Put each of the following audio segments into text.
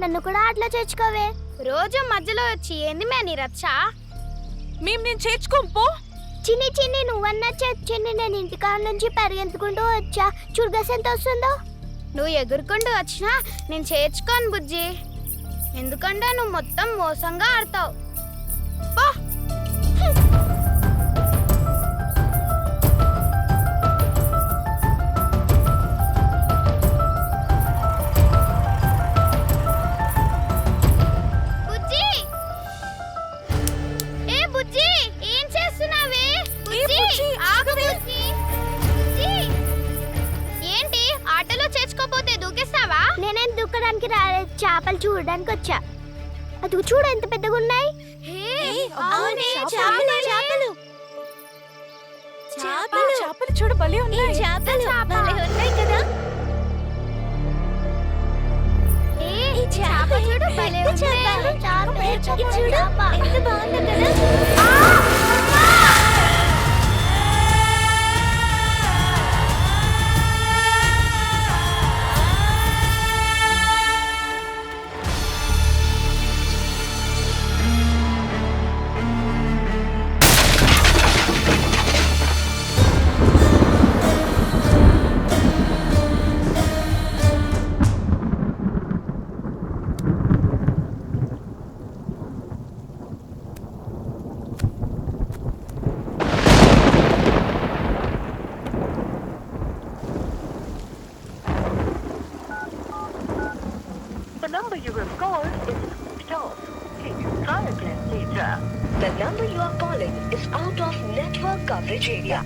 నన్ను కూడా అట్లా చేర్చుకోవే. రోజు మధ్యలో వచ్చి ఏంది మే నీ రచ్చ? నేను చేర్చుకోం పో. చిన్ని చిన్ని నువ్వన్నా చిన్ని, నేను ఇంటికాడ నుంచి పరిగెత్తుకుంటూ వచ్చా. చురుగస్ ఎంత వస్తుందో. నువ్వు ఎగురుకుంటూ వచ్చినా నేను చేర్చుకోను బుజ్జి. ఎందుకంటే నువ్వు మొత్తం మోసంగా ఆడతావు. పో. బుజ్జి, ఏ బుజ్జి, ఏం చేస్తున్నావే? బుజ్జి, ఆగు బుజ్జి. బుజ్జి, ఏంటి ఆటలో చేర్చుకోపోతే దూకేస్తావా? నేనేం దూకడానికి రాలేదు, చేపలు చూడడానికి వచ్చా. అది చూడు ఎంత పెద్దగా ఉన్నాయి. చేపలు చూడు భలే ఉన్నాయి. ఉన్నాయి కదా. చేప చూడు భలే ఉంది. చూడు ఎంత బాగుంది కదా. The number you have called is switched off. Please try again later. The number you are calling is out of network coverage area.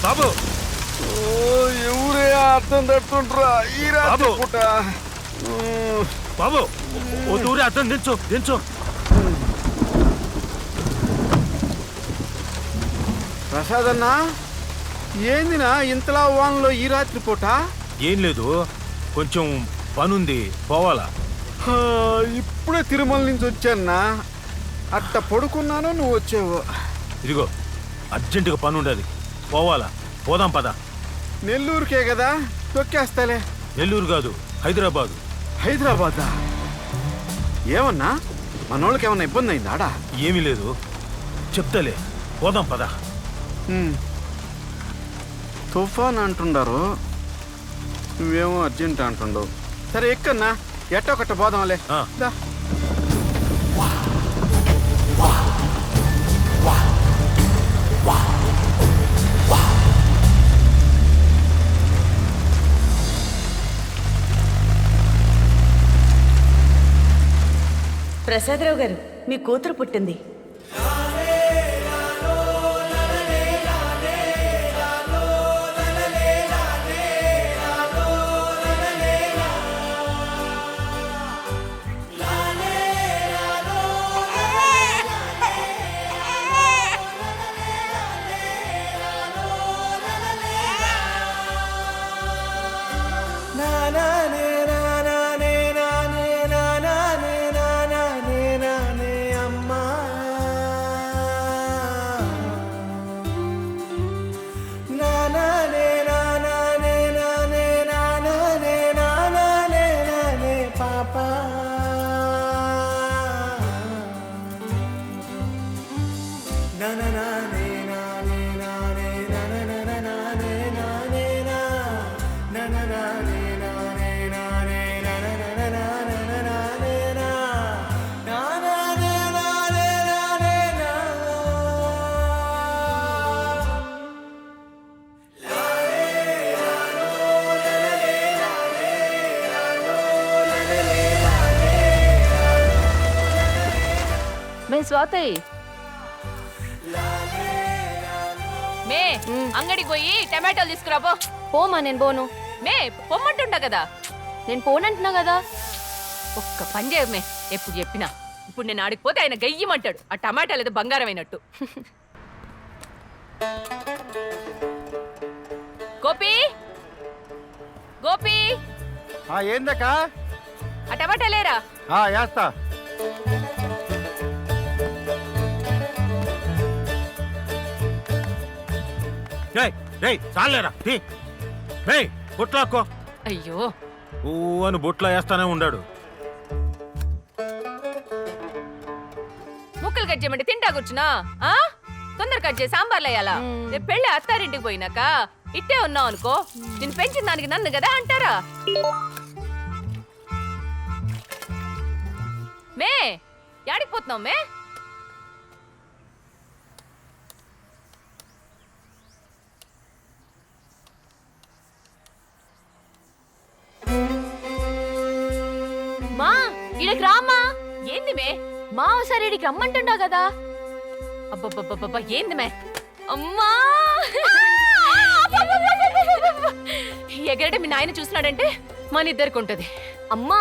బాబు, ఎవరే అర్థం తట్టుకుంటారా ఈ రాత్రి పూట? బాబు ఓ దూరే అర్థం దించు దించు. ప్రసాద్ అన్నా, ఏందినా ఇంతలా వాన్లో ఈ రాత్రి పూట? ఏం లేదు, కొంచెం పనుంది, పోవాలా. ఇప్పుడే తిరుమల నుంచి వచ్చాన్నా, అట్ట పడుకున్నాను, నువ్వు వచ్చావు. ఇదిగో అర్జెంటుగా పని ఉండదు, పోవాలా. పోదాం పద. నెల్లూరుకే కదా, తొక్కేస్తాలే. నెల్లూరు కాదు, హైదరాబాదు. హైదరాబాదా? ఏమన్నా మనోళ్ళకి ఏమన్నా ఇబ్బంది అయిందా ఆడా? ఏమీ లేదు, చెప్తాలే, పోదాం పద. తుఫాన్ అంటుండారు, నువ్వేమో అర్జెంట్ అంటుండవు. సరే ఎక్కన్నా, ఎట్టో కట్ట పోదాంలే. దా. ప్రసాదరావు గారు, మీ కూతురు పుట్టింది. స్వాతి, మే అంగడికి పోయి టమాటాలు తీసుకురాబో. పోమా, నేను పోను. మే పొమ్మంటుంటా కదా. నేను పోనంటున్నా కదా. ఒక్క పని చేయమే, ఎప్పుడు చెప్పినా. ఇప్పుడు నేను ఆడిపోతే ఆయన గయ్యమంటాడు. ఆ టమాటాలు ఏదో బంగారం అయినట్టు. గోపి, గోపి, ఏందక్క? ఆ టమాటాలేరా. వేస్తా. చాలేరా బొట్లాక్కో. అయ్యో, ఊ అని బొట్లో వేస్తానే ఉండాడు. ముక్కలు కట్ చేయమంటే తింటా కూర్చున్నా. తొందర కట్ చేసి సాంబార్లు వేయాలా? రేపు పెళ్ళి అత్తారింటికి పోయినాక ఇట్టే ఉన్నావు అనుకో, నేను పెంచిన దానికి నన్ను కదా అంటారా? మే యాడికి పోతున్నావు మే? మా ఇడికి రామ్మా. ఏంది మే? మా ఒకసారి ఇడికి రమ్మంటుండా కదా. అబ్బబ్బబ్బబ్బా, ఏంది మే? అమ్మా, ఎగరడే మీ నాయన చూస్తున్నాడంటే మన ఇద్దరికి ఉంటది. అమ్మా,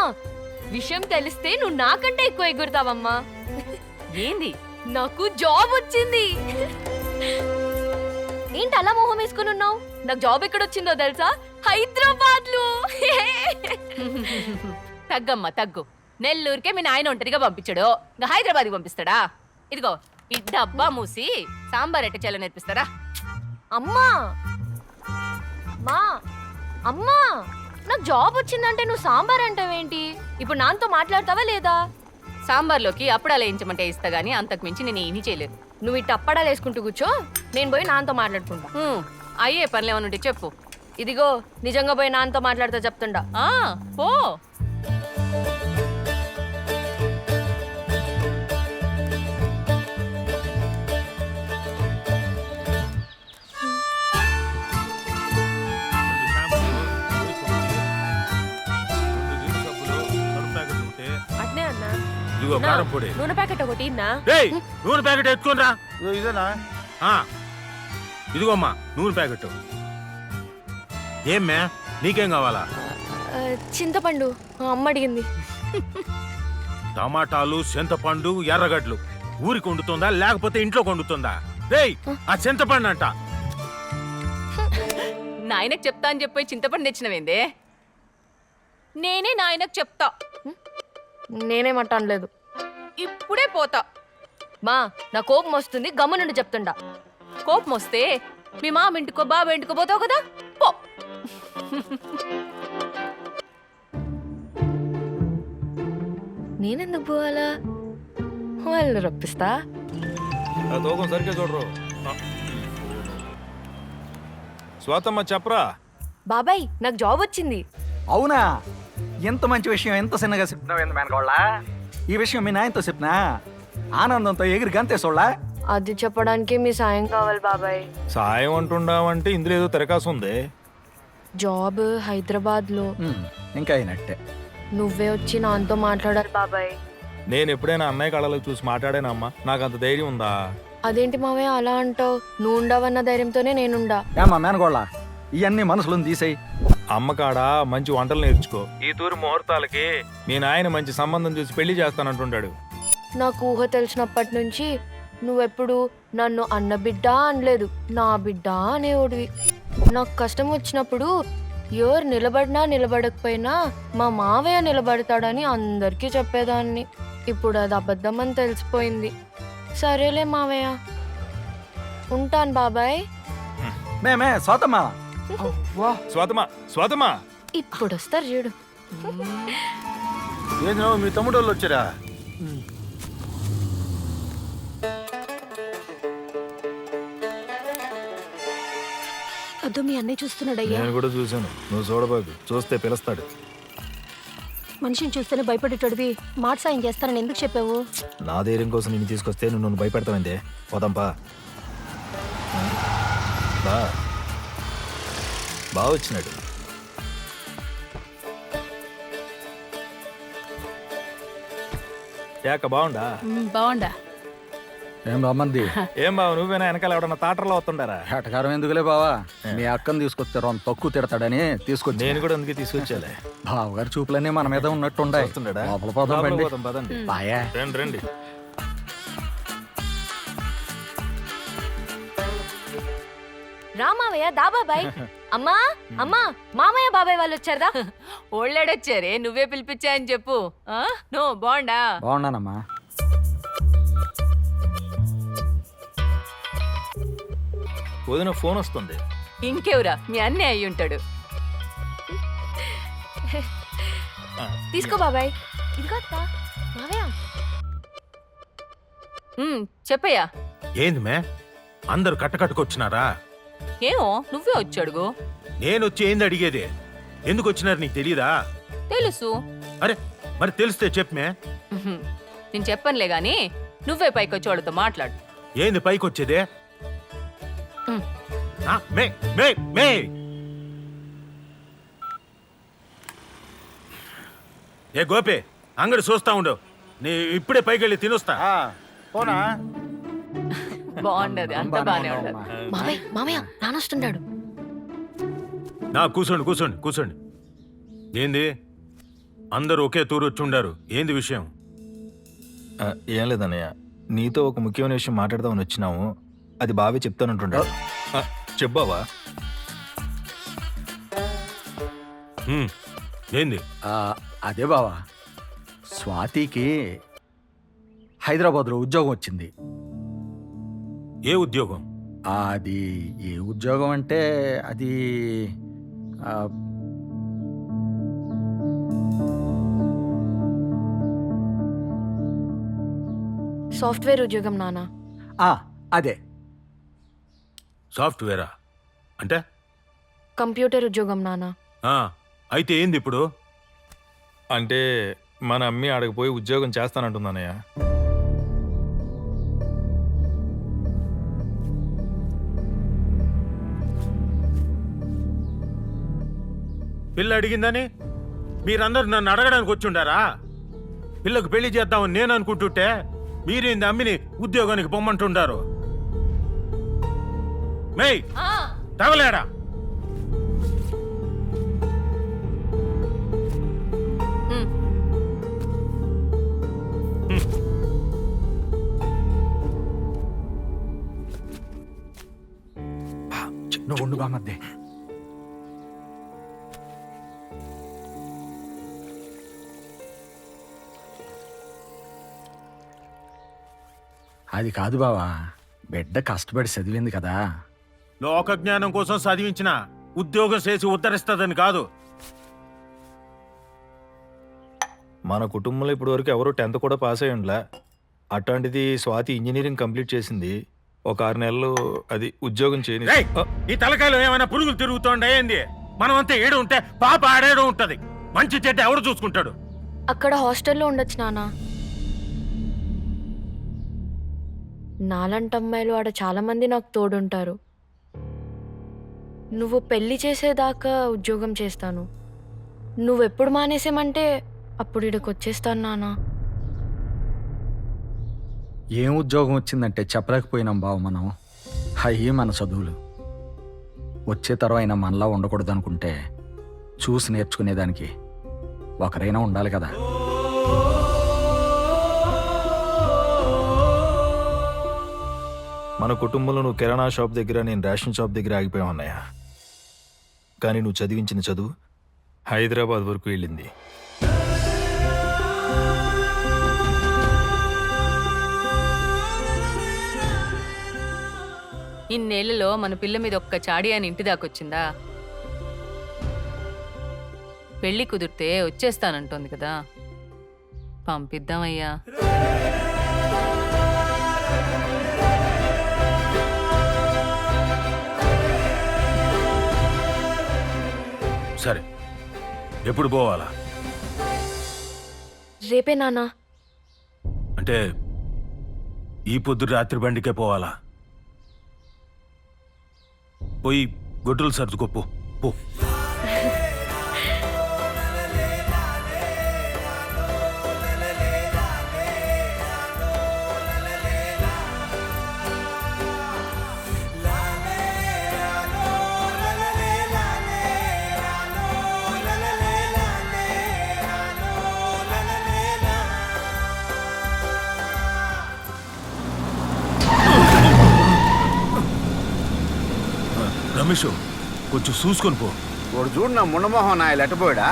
విషయం తెలిస్తే నువ్వు నాకంటే ఎక్కువ ఎగురుతావమ్మా. ఏంది? నాకు జాబ్ వచ్చింది. ఏంటి అలా మొహం వేసుకుని ఉన్నావు? నాకు జాబ్ ఎక్కడొచ్చిందో తెలుసా? హైదరాబాద్ లో. తగ్గమ్మా తగ్గు. నెల్లూరుకే మీ నాయన ఒంటరిగా పంపించాడు, ఇంకా హైదరాబాద్కి పంపిస్తాడా? ఇదిగో ఈ డబ్బా మూసి సాంబార్ ఎట్ట చేయాలో నేర్పిస్తారా? అమ్మా, మా అమ్మా, నాకు జాబ్ వచ్చిందంటే నువ్వు సాంబార్ అంటావేంటి? ఇప్పుడు నాతో మాట్లాడతావా లేదా? సాంబార్లోకి అప్పుడాలు వేయించమంటే ఇస్తా గానీ అంతకు మించి నేను ఏమీ చేయలేదు. నువ్వు ఇట్ట అప్పడాలు వేసుకుంటూ కూర్చో, నేను పోయి నాన్నతో మాట్లాడుకుంటా. అయ్యే పనులు ఏమైనా ఉంటే చెప్పు. ఇదిగో నిజంగా పోయి నాన్నతో మాట్లాడుతూ చెప్తుండా. పో. అట్నే అన్నా. ఇదిగో కారం పొడి. నూనె ప్యాకెట్ ఒకటి ఇన్నా. నూనె ప్యాకెట్ ఎత్తుకోనరా. ఇదేనా? ఇదిగోమ్మా నూనె ప్యాకెట్. ఏమ్మే నీకేం కావాలా? చింతపండు అమ్మ అడిగింది. టమాటాలు, చింతపండు, ఎర్రగడ్డలు ఊరికి వండుతుందా లేకపోతే ఇంట్లో వండుతుందా? రేయ్, ఆ చింతపండు అంట. నాయనకు చెప్తా అని చెప్పి చింతపండు తెచ్చినవేందే? నేనే నాయనకు చెప్తా. నేనేమంట అనలేదు. ఇప్పుడే పోతా. మా నా కోపం వస్తుంది, గమ్ము నుండి చెప్తుండా. కోపం వస్తే మీ మామ ఇంటికో బాబా ఇంటికో పోతావు కదా, పో. నేనెందుకు పోవాలా? వాళ్ళు రప్పిస్తా. తూకం సరిగ్గా చూడరు. స్వాతమ్మ చెప్పరా. బాబాయ్ నాకు జాబ్ వచ్చింది. అవునా? ఎంత మంచి విషయం, ఎంత చిన్నగా చెప్తున్నావు ఏంది మేనకోళ్ళ? ఈ విషయం మీ నాయనతో చెప్పినా ఆనందంతో ఎగిరి గంతేసోళ్ళ. అది చెప్పడానికి మీ సాయం కావాలి బాబాయ్. సాయం అంటుండవంటే ఇందులో ఏదో తెరకాసు ఉంది. జాబ్ హైదరాబాద్ లో. ఇంకా అయినట్టే. నువ్వే వచ్చి నాతో మాట్లాడాలి బాబాయ్. నేను ఎప్పుడైనా అన్నయ్య కళలో చూసి మాట్లాడానమ్మా, నాకు అంత ధైర్యం ఉందా? అదేంటి మావయ్య అలా అంటావు? నువ్వు ఉండవన్న ధైర్యంతోనే నేనుండా. ఏమా మేనకోళ్ళ, ఇవన్నీ మనసులో తీసేయి. అమ్మకాడ మంచి వంటలు నేర్చుకో. ఈ తూరి ముహూర్తాలకి మీ నాయన మంచి సంబంధం చూసి పెళ్లి చేస్తానంటుంటాడు. నాకు ఊహ తెలిసినప్పటి నుంచి నువ్వెప్పుడు నన్ను అన్న బిడ్డ అనలేదు, నా బిడ్డ అనేవాడివి. నాకు కష్టం వచ్చినప్పుడు ఎవరు నిలబడినా నిలబడకపోయినా మా మావయ్య నిలబడతాడని అందరికీ చెప్పేదాన్ని. ఇప్పుడు అది అబద్ధం అని తెలిసిపోయింది. సరేలే మావయ్య, ఉంటాను బాబాయ్. మేమే స్వాతమ్మా. స్వాతమా, స్వాతమా, ఇప్పుడు వస్తారు చూడు. ఏంది మీ తమ్ముడు వాళ్ళు వచ్చారా? అదో మీ అన్నయ్య చూస్తున్నాడయ్యా. నేను కూడా చూశాను. నువ్వు చూడబాకు, చూస్తే పిలుస్తాడు. మనిషిని చూస్తేనే భయపడేటోడివి మాట సాయం చేస్తానని ఎందుకు చెప్పావు? నా ధైర్యం కోసం నిన్ను తీసుకొస్తే నువ్వు నన్ను భయపెడతావందే. పోదాంపా. బాగా వచ్చినాడు. ఏక బాగుండా? బాగుండా. ఏం బామ్మంది ఏం బావ నువ్వేనా వెనకాల ఎవడన్నా తాటర్లో వస్తుండారా? ఏటకారం ఎందుకులే బావా మీ అక్కని తీసుకొస్తే రొంత తక్కువ తిడతాడని తీసుకొచ్చి నేను కూడా అందుకే తీసుకొచ్చాలే. బావగారి చూపులన్నీ మన మీద ఉన్నట్టుండాయి. వస్తుండాడా? లోపల పోదాం లోపలికి బండి. పోదాం, పదండి. బాయా రండి రండి. రా మావయ్య దా బాబాయ్. అమ్మా అమ్మా మామయ్య బాబాయ్ వాళ్ళు వచ్చారా? ఓళ్ళాడొచ్చారే నువ్వే పిలిపించా అని చెప్పు. నో బాగుండా? బాగున్నానమ్మా. వదిన ఫోన్ వస్తుంది. ఇంకెవరా మీ అన్నే అయి ఉంటాడు. తీసుకో బాబాయ్. ఇదిగో అత్త. మావయ్య చెప్పయ్యా. ఏంది మే అందరు కట్టకట్టుకొచ్చినారా? ఏమో నువ్వే వచ్చాడుగో. నేను వచ్చి ఏంది అడిగేది? ఎందుకు వచ్చినారు నీకు తెలియదా? తెలుసు. అరే మరి తెలిస్తే చెప్పమే. నేను చెప్పనులే గాని నువ్వే పైకొచ్చి వాళ్ళతో మాట్లాడు. ఏంది పైకొచ్చేదే? ఉమ్. మే మే మే ఏ గోపి అంగడి చూస్తా ఉండు. నీ ఇప్పుడే పైకెళ్ళి తినొస్తా. పోనా బాగుండదు, అంత బానే ఉండదు. మావయ్య మావయ్య నానొస్తున్నాడు. కూర్చోండి కూర్చోండి కూర్చోండి. ఏంది అందరూ ఒకే తూరు వచ్చి ఉండారు? ఏంది విషయం? ఏం లేదన్నయ్య, నీతో ఒక ముఖ్యమైన విషయం మాట్లాడదామని వచ్చినాము. అది బావే చెప్తానంటుండాడు. చెప్పావా? ఏంది? అదే బావా, స్వాతికి హైదరాబాద్లో ఉద్యోగం వచ్చింది. ఏ ఉద్యోగం? అది ఏ ఉద్యోగం అంటే అది సాఫ్ట్వేర్ ఉద్యోగం నాన్న. అదే సాఫ్ట్వేరా అంటే? కంప్యూటర్ ఉద్యోగం నాన్న. అయితే ఏంది ఇప్పుడు? అంటే మన అమ్మి ఆడకపోయి ఉద్యోగం చేస్తానంటుందన్నయ్య. పిల్ల అడిగిందని మీరందరూ నన్ను అడగడానికి వచ్చుండారా? పిల్లకు పెళ్లి చేద్దామని నేను అనుకుంటుంటే మీరేంది అమ్మిని ఉద్యోగానికి పొమ్మంటుండారు? మేయ్ తగలేడా? నువ్వు ఉండు బామద్దే. అది కాదు బావా, బిడ్డ కష్టపడి చదివింది కదా. లోక జ్ఞానం కోసం చదివించిన ఉద్యోగం చేసి ఉద్ధరిస్తుందని కాదు. మన కుటుంబంలో ఇప్పటి వరకు ఎవరు 10th కూడా పాస్ అయ్యి ఉండలే. అట్లాంటిది స్వాతి ఇంజనీరింగ్ కంప్లీట్ చేసింది. ఒక 6 నెలలు అది ఉద్యోగం చేయని. రేయ్, ఈ తలకాయలో ఏమైనా పురుగులు తిరుగుతోండే ఏంది? మనం అంతా ఏడు ఉంటే పాప ఆడేడు ఉంటది. మంచి చెడ్డ ఎవరు చూసుకుంటాడు? అక్కడ హాస్టల్లో ఉండొచ్చు నాన్న. నాలంటి అమ్మాయిలు ఆడ చాలా మంది నాకు తోడుంటారు. నువ్వు పెళ్లి చేసేదాకా ఉద్యోగం చేస్తాను. నువ్వెప్పుడు మానేసేమంటే అప్పుడు ఇక్కడికి వచ్చేస్తాను నాన్న. ఏం ఉద్యోగం వచ్చిందంటే చెప్పలేకపోయినాం బావ. మనం అయ్యి మన చదువులు వచ్చే తరం మనలా ఉండకూడదు అనుకుంటే చూసి నేర్చుకునేదానికి ఒకరైనా ఉండాలి కదా. మన కుటుంబంలో నువ్వు కిరాణా షాప్ దగ్గర, నేను రేషన్ షాప్ దగ్గర ఆగిపోయావు అన్నయ్య. కానీ నువ్వు చదివించిన చదువు హైదరాబాద్ వరకు వెళ్ళింది. ఇన్నేళ్లలో మన పిల్ల మీద ఒక్క చాడి అని ఇంటి దాకొచ్చిందా? పెళ్లి కుదిరితే వచ్చేస్తానంటోంది కదా, పంపిద్దామయ్యా. సరే, ఎప్పుడు పోవాలా? రేపే నాన్న. అంటే ఈ పొద్దు రాత్రి బండికే పోవాలా? పోయి గొడ్డలు సర్దుకోపో పో. రమేష్ కొంచెం చూసుకొని పో. వాడు చూడు నా ముండమోహన్ నా లెట్టపోయాడా?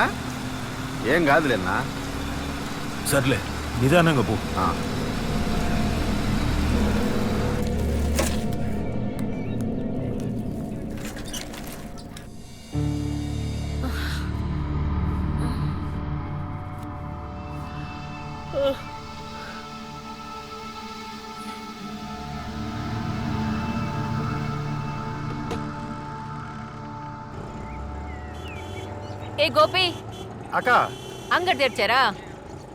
ఏం కాదులేనా. సర్లే నిదానంగా పో. ఏ గోపి, అక్క అంగడి తెరిచారా?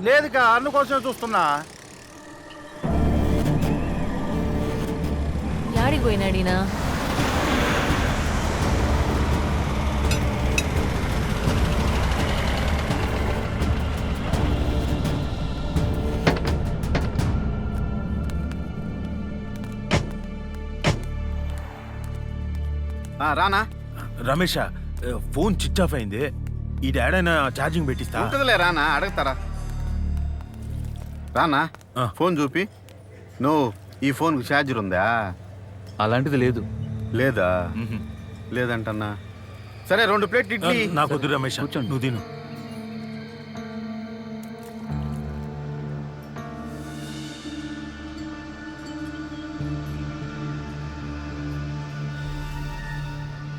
లేదుకా, అన్న కోసమే చూస్తున్నా. యాడికి పోయినాడినా? రానా? రమేష్ ఫోన్ స్విచ్ ఆఫ్ అయింది. ఈ డాడైనా ఛార్జింగ్ పెట్టిస్తా. ఉంటుందిలే రానా, అడుగుతారా? రానా, ఫోన్ చూపి. నువ్వు ఈ ఫోన్కి ఛార్జర్ ఉందా? అలాంటిది లేదు. లేదా? లేదంటన్నా. సరే 2 ప్లేట్లు ఇడ్లీ. నాకు వద్దు రమేష్, నువ్వు తిను.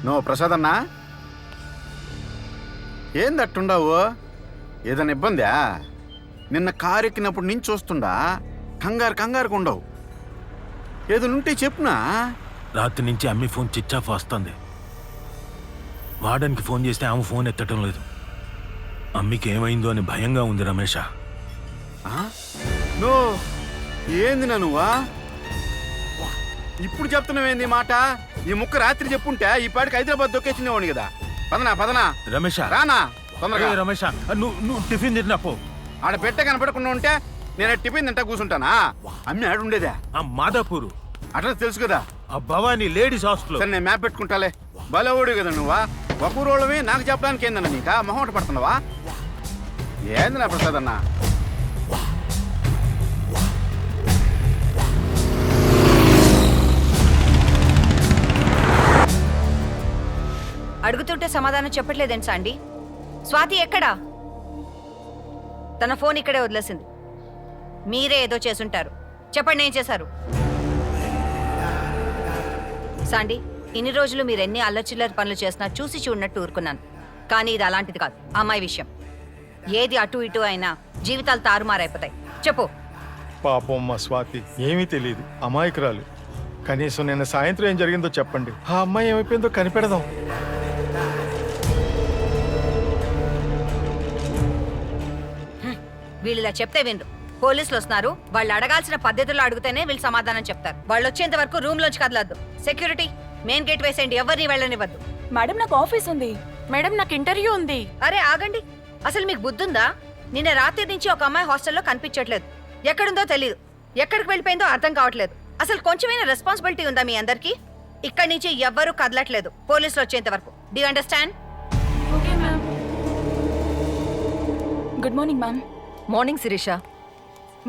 నువ్వు ప్రసాద్ అన్నా, ఏందట్టుండవు? ఏదైనా ఇబ్బందా? నిన్న కారు ఎక్కినప్పుడు నుంచి చూస్తుండా కంగారుగా ఉండవు. ఏదైనా చెప్పునా? రాత్రి నుంచి అమ్మి ఫోన్ స్విచ్ ఆఫ్ వస్తుంది. వాడానికి ఫోన్ చేస్తే ఆమె ఫోన్ ఎత్తటం లేదు. అమ్మికి ఏమైందో అని భయంగా ఉంది రమేష్. నువ్వు ఏందినా నువ్వా ఇప్పుడు చెప్తున్నావేంది మాట? ఈ ముక్క రాత్రి చెప్పుంటే ఈ పాటికి హైదరాబాద్ దొక్కేసినవాడిని కదా. పదనా రమేష్ రానా తొందరగా. రమేష్ నువ్వు టిఫిన్ తిన్నా పో. ఆడ పెట్టె కనపడకుండా ఉంటే నేను టిఫిన్ తింటా కూర్చుంటానా? అమ్మి ఆడుండేదా? ఆ మాదాపూర్ అట్లా తెలుసు కదా. ఆ భవానీ లేడీస్ హాస్టల్. సరే నేను మ్యాప్ పెట్టుకుంటాలే. బలవుడు కదా నువ్వా? ఒక ఊరోళ్ళవి నాకు చెప్పడానికి ఏందన్నా నీకా మొహమాట పడుతున్నావా? ఏంది నా ప్రసాద్ అన్న? అడుగుతుంటే సమాధానం చెప్పట్లేదేంటి సాండి? స్వాతి ఎక్కడా? తన ఫోన్ ఇక్కడే వదిలేసింది. మీరే ఏదో చేసుంటారు. చెప్పండి ఏం చేశారు? సాండి, ఇన్ని రోజులు మీరు ఎన్ని అల్లచిల్లర పనులు చేసినా చూసి చూడనట్టు ఊరుకున్నాను. కానీ ఇది అలాంటిది కాదు. అమ్మాయి విషయం ఏది అటు ఇటు అయినా జీవితాలు తారుమారైపోతాయి. చెప్పు. పాపం మా స్వాతి ఏమీ తెలియదు, అమాయకురాలు. కనీసం నిన్న సాయంత్రం ఏం జరిగిందో చెప్పండి. ఆ అమ్మాయి ఏమైపోయిందో కనిపెడదాం. వీళ్ళు ఇలా చెప్తే వినరు. పోలీసులు వస్తున్నారు. వాళ్ళు అడగాల్సిన పద్ధతుల్లో అడిగితేనే వీళ్ళు సమాధానం చెప్తారు. వాళ్ళు వచ్చేంత వరకు రూమ్ లోంచి కదలద్దు. సెక్యూరిటీ మెయిన్ గేట్ వేసేయండి. ఎవరిని వెళ్ళనివ్వద్దు. మేడం నాకు ఆఫీస్ ఉంది. మేడం నాకు ఇంటర్వ్యూ ఉంది. అరే ఆగండి, అసలు మీకు బుద్ధుందా? నిన్న రాత్రి నుంచి ఒక అమ్మాయి హాస్టల్లో కనిపించట్లేదు. ఎక్కడుందో తెలియదు, ఎక్కడికి వెళ్ళిపోయిందో అర్థం కావట్లేదు. అసలు కొంచెమైనా రెస్పాన్సిబిలిటీ ఉందా మీ అందరికీ? ఇక్కడి నుంచి ఎవ్వరూ కదలట్లేదు పోలీసులు వచ్చేంత వరకు. డి understand? Okay ma'am. Good morning ma'am. Morning Sirisha.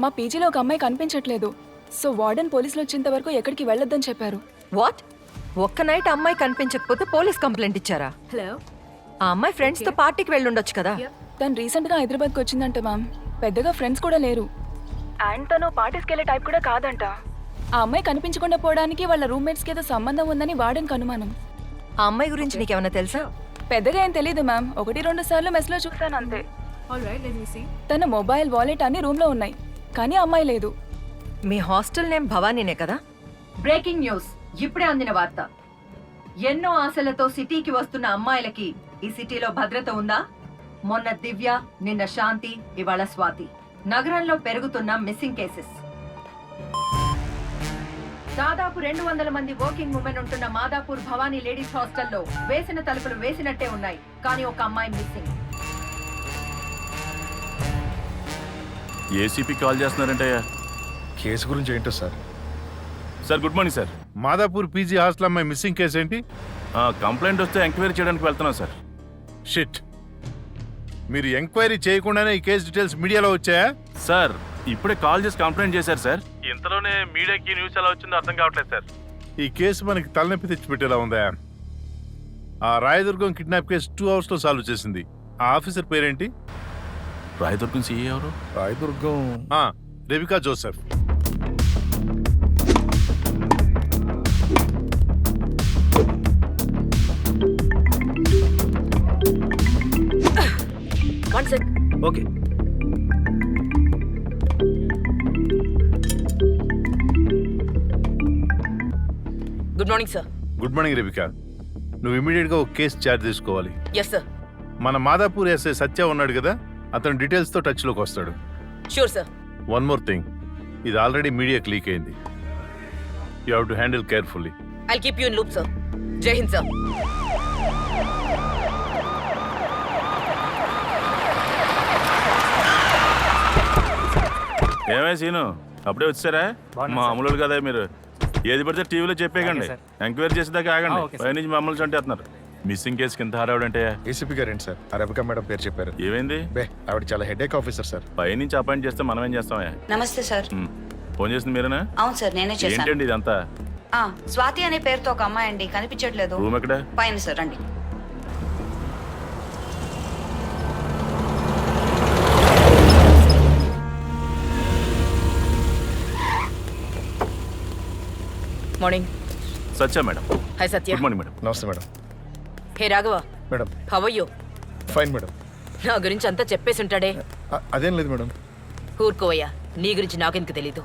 మా పీజీలో ఒక అమ్మాయి కనిపించట్లేదు. సో వార్డెన్ పోలీసులు వచ్చేంత వరకు ఎక్కడికి వెళ్ళొద్దని చెప్పారు. వాట్? ఒక్క నైట్ అమ్మాయి కనిపించకపోతే పోలీస్ కంప్లైంట్ ఇచ్చారా? హలో, ఆ అమ్మాయి ఫ్రెండ్స్ తో పార్టీకి వెళ్ళుండొచ్చు కదా. తను రీసెంట్ గా హైదరాబాద్కి వచ్చిందంట మ్యామ్. పెద్దగా ఫ్రెండ్స్ కూడా లేరు. అండ్ తను పార్టీస్కి వెళ్ళే టైప్ కూడా కాదంట. ఆ అమ్మాయి కనిపించకుండా పోవడానికి వాళ్ళ రూమ్మేట్స్ కి ఏదో సంబంధం ఉందని వార్డెన్కి అనుమానం. ఆ అమ్మాయి గురించి నీకేమైనా తెలుసా? పెద్దగా ఏం తెలీదు మ్యామ్. 1-2 సార్లు మెస్ లో చూసాను అంతే. తన మొబైల్, వాలెట్ అన్ని రూమ్ లో ఉన్నాయి, కానీ అమ్మాయి లేదు. మీ హాస్టల్ నేమ్ భవానీనే కదా? బ్రేకింగ్ న్యూస్, ఇప్పుడే అందిన వార్త. ఎన్నో ఆశలతో సిటీకి వస్తున్న అమ్మాయిలకి ఈ సిటీలో భద్రత ఉందా? మొన్న దివ్య, నిన్న శాంతి, ఇవాళ స్వాతి. నగరంలో పెరుగుతున్న మిస్సింగ్ కేసెస్. దాదాపు 200 మంది వర్కింగ్ ఉమెన్ ఉంటున్న మాదాపూర్ భవానీ లేడీస్ హాస్టల్లో వేసిన తలుపులు వేసినట్టే ఉన్నాయి, కానీ ఒక అమ్మాయి మిస్సింగ్. ఏసీపీ కాల్ చేస్తున్నారంటయ్యా. కేసు గురించి ఏంటో sir? Sir good morning sir. Madhapur PG hostel అమ్మాయి మిస్సింగ్ కేసు ఏంటి? కంప్లైంట్ వస్తే ఎంక్వైరీ చేయడానికి వెళ్తున్నాం సార్. షిట్, మీరు ఎంక్వైరీ చేయకుండానే ఈ కేసు డీటెయిల్స్ మీడియాలో వచ్చాయా? సార్ ఇప్పుడే కాల్ చేసి కంప్లైంట్ చేశారు సార్. ఇంతలోనే మీడియాకి న్యూస్ ఎలా వచ్చిందో అర్థం కావట్లేదు సార్. ఈ కేసు మనకి తలనొప్పి తెచ్చిపెట్టేలా ఉందా? ఆ రాయదుర్గం కిడ్నాప్ కేసు 2 hours లో సాల్వ్ చేసింది. ఆ ఆఫీసర్ పేరేంటి? రాయదుర్గం సీఏ ఎవరు? Rayadurgam Rebecca Joseph. One sec. Okay. Good morning sir. Good morning Rebecca. నువ్వు ఇమీడియట్ గా ఒక కేసు చార్జ్ తీసుకోవాలి. Yes sir. మన మాదాపూర్ ఎస్ఐ సత్య ఉన్నాడు కదా, అతను డీటెయిల్స్ తో టచ్ లోకి వస్తాడు. Sure sir. One more thing, ఇది ఆల్రెడీ మీడియాకి లీక్ అయింది. You have to handle carefully. I'll keep you in loop sir. జై హింద్ సార్. ఏమే సీను, అప్పుడే వచ్చారా? మా అమలు కదా మీరు. ఏది పడితే టీవీలో చెప్పేయండి. ఎంక్వైరీ చేసేదాకా ఆగండి. పైనుంచి మమ్మల్ని చంటేస్తున్నారు. మిస్సింగ్ కేసు కింద హడావుడంటే ఏసీపీ గారేంటి సార్? ఆ రెబికా మేడం పేరు చెప్పారు. ఏమైంది? ఆవిడ చాలా హెడేక్ ఆఫీసర్ సార్. పైనుంచి అపాయింట్ చేస్తే మనం ఏం చేస్తామే? నమస్తే సార్. ఫోన్ చేసింది మీరేనా? అవును సార్, నేనే ఏంటండి ఇదంతా? స్వాతి అనే పేరుతో ఒక అమ్మాయి అండి, కనిపించట్లేదు. రూమ్ ఎక్కడ? పైన సార్, రండి. Morning. Satya madam. Hi Satya. Good morning madam. నమస్తే madam. Hey Raghava. Madam. How are you? Fine madam. నా గురించి అంతా చెప్పేసి ఉంటాడే. అదేం లేదు మేడం. ఊరుకోవయ్యా, నీ గురించి నాకెందుకు తెలీదు.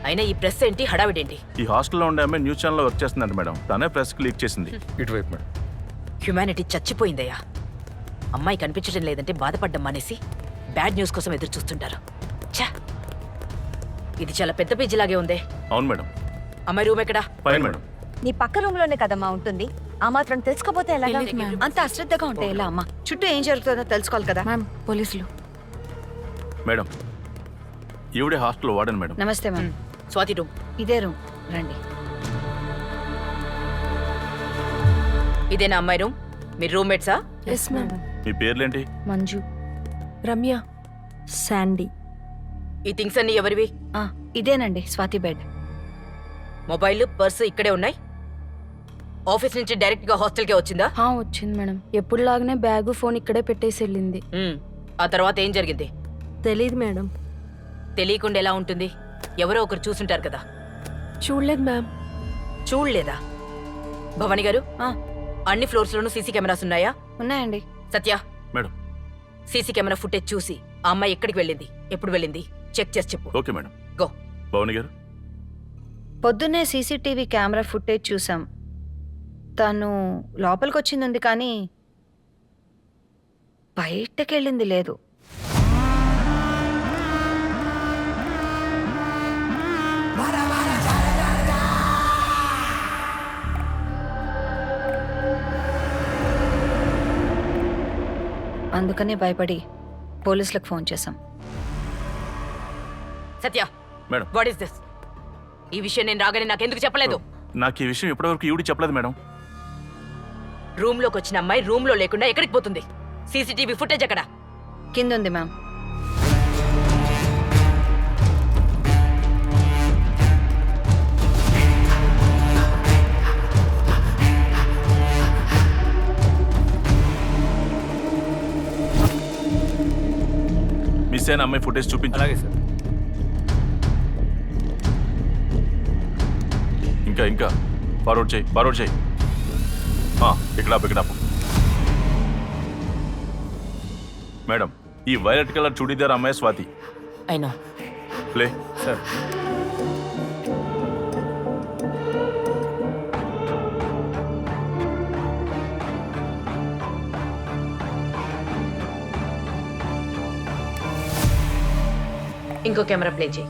అయినా ఈ ప్రెస్ ఏంటి, హడావిడేంటి? ఈ హాస్టల్లో ఉండే అమ్మాయి న్యూస్ ఛానల్లో వర్క్ చేస్తుందంట మేడం. తనే ప్రెస్కి లీక్ చేసింది. ఇటువైపు మేడం. హ్యుమానిటీ చచ్చిపోయిందయ్యా. అమ్మాయి కనిపించడం లేదంటే బాధపడ్డం మానేసి బ్యాడ్ న్యూస్ కోసం ఎదురు చూస్తుంటారు. ఛా, ఇది చాలా పెద్ద పేజీలాగే ఉందే. అవును మేడం. అమ్మాయి రూమ్ ఎక్కడా? Fine madam. నీ పక్క రూమ్ లోనే కదమ్మా ఉంటుంది. ఆ మాత్రం తెలుసుకోపోతే ఎలా? అంత అశ్రద్ధగా ఉంటే ఎలా అమ్మా? చుట్టూ ఏం జరుగుతుందో తెలుసుకోవాలి కదా. పోలీసులు. మేడం, ఈవిడే హాస్టల్ వార్డెన్ మేడం. నమస్తే మ్యామ్. స్వాతి రూమ్ ఇదే రూమ్, రండి. ఇదేనా అమ్మాయి రూమ్? మీరు రూమ్మేట్సా? Yes ma'am. మీ పేర్లేంటి? మంజు, రమ్య, శాండీ. ఈ థింగ్స్ అన్ని ఎవరివి? ఇదేనండి స్వాతి బెడ్. మొబైల్, పర్సు ఇక్కడే ఉన్నాయి. ఆఫీస్ నుంచి డైరెక్ట్ గా హాస్టల్కే వచ్చిందా? వచ్చింది మేడం. ఎప్పుడులాగానే బ్యాగు, ఫోన్ ఇక్కడే పెట్టేసి వెళ్ళింది. ఆ తర్వాత ఏం జరిగింది? తెలీదు మేడం. తెలియకుండా ఎలా ఉంటుంది? ఎవరో ఒకరు చూసుంటారు కదా. చూడలేదు మ్యామ్. చూడలేదా? భవాని గారు, అన్ని ఫ్లోర్స్ లోనూ సీసీ కెమెరాస్ ఉన్నాయా? ఉన్నాయండి. సత్య మేడం. సీసీ కెమెరా ఫుటేజ్ చూసి ఆ అమ్మాయి ఎక్కడికి వెళ్ళింది, ఎప్పుడు వెళ్ళింది చెక్ చేసి చెప్పు. Okay madam. గో. భవాని గారు, పొద్దున్నే సీసీటీవీ కెమెరా ఫుటేజ్ చూసాం. తను లోపలికి వచ్చింది కానీ బయటకెళ్ళింది లేదు. అందుకనే భయపడి పోలీసులకు ఫోన్ చేశాం. సత్య, మేడం. What is this? ఈ విషయం నేను రాగానే నాకెందుకు చెప్పలేదు? నాకు ఈ విషయం ఇప్పటివరకు ఈవిడి చెప్పలేదు మేడం. రూమ్ లోకి వచ్చిన అమ్మాయి రూమ్ లో లేకుండా ఎక్కడికి పోతుంది? సీసీటీవీ ఫుటేజ్ ఎక్కడ? కింద ఉంది మ్యామ్. మిస్ అయిన అమ్మాయి ఫుటేజ్ చూపించు. అలాగే సార్. ఇంకా ఫార్వర్డ్ చేయి. ఇక్కడ మేడం, ఈ వైలెట్ కలర్ చూడీదార్ అమ్మాయి స్వాతి. అయినా ప్లే సార్. ఇంకో కెమెరా ప్లే చేయి.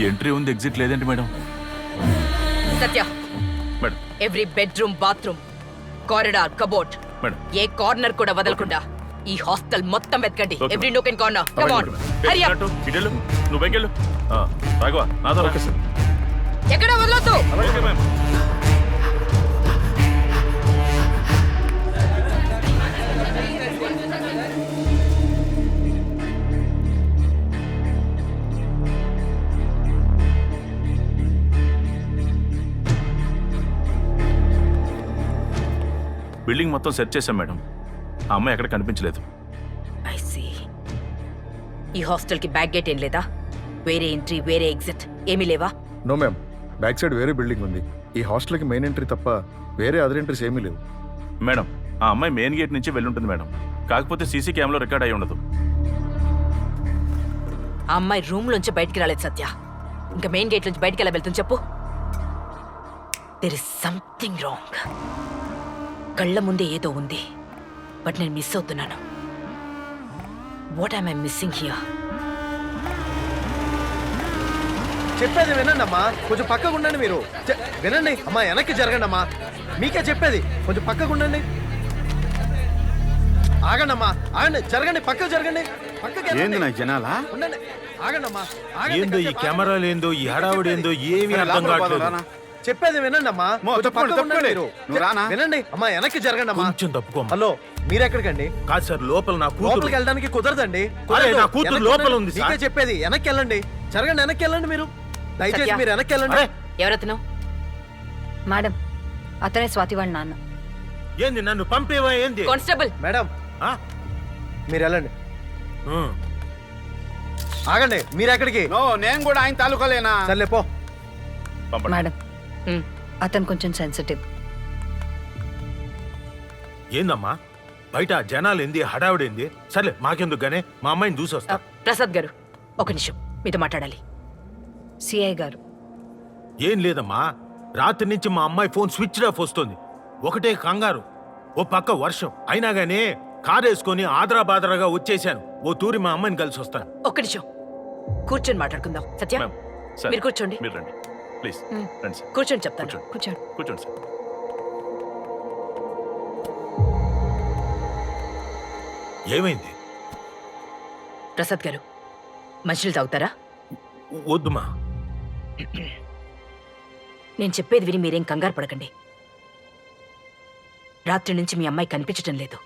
ఎంట్రీ ఉంది, ఎగ్జిట్ లేదండి madam. Satya, madam. Every bedroom, bathroom, corridor cupboard madam ఏ కార్నర్ కూడా వదలకుండా ఈ హాస్టల్ మొత్తం వెతకండి Okay. Every nook and corner come on Hari up ఇటెళ్ళు నువ్వు బయకెళ్ళు రాఘవా నాతో ఓకే సార్ ఎక్కడ వదలొద్దు ఓకే మ్యామ్ బిల్డింగ్ మొత్తం సెర్చ్ చేశాం మేడం ఆ అమ్మాయి ఎక్కడ కనిపించలేదు ఐ సీ ఈ హాస్టల్ కి బ్యాక్ గేట్ ఏం లేదా వేరే ఎంట్రీ వేరే ఎగ్జిట్ ఏమీ లేవా నో మ్యామ్ బ్యాక్ సైడ్ వేరే బిల్డింగ్ ఉంది ఈ హాస్టల్కి మెయిన్ ఎంట్రీ తప్ప వేరే అదర్ ఎంట్రీస్ ఏమీ లేవు మేడం ఆ అమ్మాయి మెయిన్ గేట్ నుంచి వెళ్ళుంటుంది మేడం కాకపోతే సీసీ కెమెరాలో రికార్డ్ అయి ఉండదు ఆ అమ్మాయి రూమ్ లోంచి బయటికి రాలేదు సత్య ఇంకా మెయిన్ గేట్ నుంచి బయటికి ఎలా వెళ్తుంది చెప్పు దెర్ ఇస్ సంథింగ్ రాంగ్ కళ్ళ ముందే ఏదో ఉంది బట్ నేను మిస్ అవుతున్నాను వాట్ ఐ మిస్సింగ్ హియర్ చెప్పేది వినండి అమ్మా కొంచెం పక్కకు ఉండండి మీరు వినండి అమ్మా వెనక్కి జరగండి అమ్మా మీకే చెప్పేది కొంచెం పక్కకు ఉండండి ఆగండి అమ్మా ఆగండి జరగండి పక్కకు జరగండి పక్కకి ఏంది నా జనాలా ఉండండి ఆగండి అమ్మా ఏందో ఈ కెమెరాలు ఏందో ఈ హడావుడి ఏందో ఏమీ అర్థం కావట్లేదు. చెప్పేది వినండి అమ్మా కొంచెం పక్కకు ఉండండి మీరు వినండి అమ్మా వెనక్కి జరగండి అమ్మా కొంచెం తప్పుకో హలో మీరెక్కడికండి కాదు సార్ లోపల నా కూతురు లోపలికి వెళ్ళడానికి కుదరదండి అరే, నా కూతురు వెనక్కి లోపల ఉండండి. ఉంది మీకే సార్. చెప్పేది వెనక్కి వెళ్ళండి జరగండి వెనక్కి వెళ్ళండి మీరు దయచేసి సత్య. మీరు వెనక్కి వెళ్ళండి అరే, ఎవరతను మేడం అతనే స్వాతి వాళ్ళ నాన్న. ఏంది నన్ను పంపేవా ఏంది కానిస్టేబుల్ మేడం ఆ? మీరు వెళ్ళండి ఉం. ఆగండి మీరు ఎక్కడికి నో నేను కూడా ఆయన తాలూకాలేనా సర్లే పో పంపండి మేడం అతను కొంచెం సెన్సిటివ్. ఏందమ్మా బయట జనాలు ఏంది హడావుడేంది సర్లే మాకెందుకు గానే మా అమ్మాయిని చూసొస్తా ప్రసాద్ గారు ఒక నిమిషం మీతో మాట్లాడాలి సిఐ గారు ఏం లేదమ్మా రాత్రి నుంచి మా అమ్మాయి ఫోన్ స్విచ్ ఆఫ్ వస్తుంది ఒకటే కంగారు ఓ పక్క వర్షం అయినా గానీ కారు వేసుకొని ఆదరాబాదరాగా వచ్చేసాను ఓ తూరి మా అమ్మాయిని కలిసి వస్తాను ఒక్క నిమిషం కూర్చొని మాట్లాడుకుందాం సత్య మ్యామ్ సార్ మీరు కూర్చోండి మీరు రండి ప్లీజ్ రండి సార్ కూర్చొని చెప్తాను కూర్చోండి. కూర్చోండి కూర్చోండి సార్ ఏమైంది ప్రసాద్ గారు మంచినీళ్ళు తాగుతారా వద్దుమా నేను చెప్పేది విని మీరేం కంగారు పడకండి రాత్రి నుంచి మీ అమ్మాయి కనిపించటం లేదు